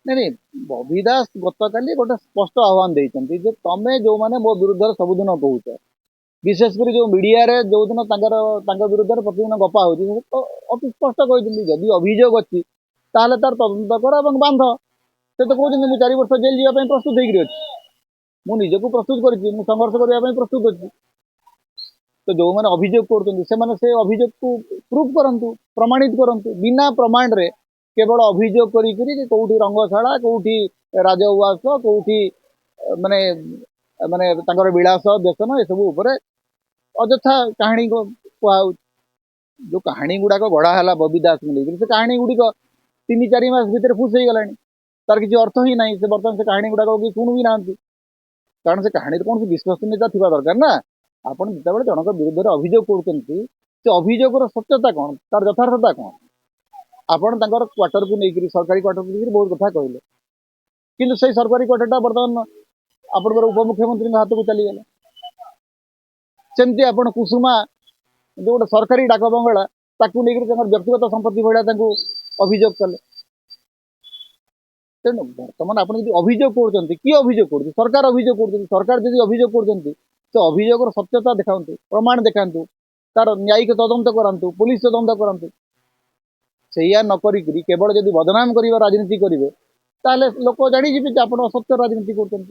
नहीं नहीं बबी दास गतकाली गोटे स्पष्ट आह्वान देते तमें जो मैंने मो विरुद्ध सबुदिन कौच विशेषकर जो मीडिया रे जो दिन विरुद्ध प्रतिदिन गपा हो तो अति स्पष्ट कहते जदि अभियोग अच्छी तार तदंत कर बांध से तो कहते मुझे 4 वर्ष जेल जावाई प्रस्तुत होगी अच्छी मुझे प्रस्तुत कर संघर्ष करने प्रस्तुत अच्छी तो जो मैंने अभियोग कर अभियोग को प्रूफ करूँ प्रमाणित करूँ बिना प्रमाण रे केवल अभियोग कौटी रंगशाला कौटी राजउवास कौटी माने माने विलास व्यसन ये सब अजथा कहानी को कह जो कहानी गुड़ाक गढ़ाला बबी दास को लेकर से कहानी गुड़िक 3-4 मास भितर फुस हो गला तार किसी अर्थ ही ना से बर्तमान से कहानी गुड़ाक कि शुणु भी ना कारण से कहानी कौन विश्वसनीयता थी दरकार ना आपड़ जिते जनक विरुद्ध अभियोग कर अभियोगर सत्यता कौन तार यथार्थता कौन आपण क्वार्टर को लेकर सरकारी क्वार्टर को लेकर बहुत कथा कहले किंतु से सरकारी क्वार्टर बर्तमान आपण उपमुख्यमंत्री हाथ को चलीगला सेमती आपण कुसुमा जो गोटे सरकारी डाक बंगला ताकू लेकर व्यक्तिगत संपत्ति भाया अभियोग कले तेणु बर्तमान आप अभियोग कर किए अभियोग कर सरकार अभियोग कर सरकार जब अभियोग कर तो अभियोगर सत्यता देखा प्रमाण देखा तार न्यायिक तदंत करातु पुलिस तदंत करातु सैया नक केवल जब बदनाम कर राजनीति करेंगे ताले लोक जानी आप असत्य राजनीति कर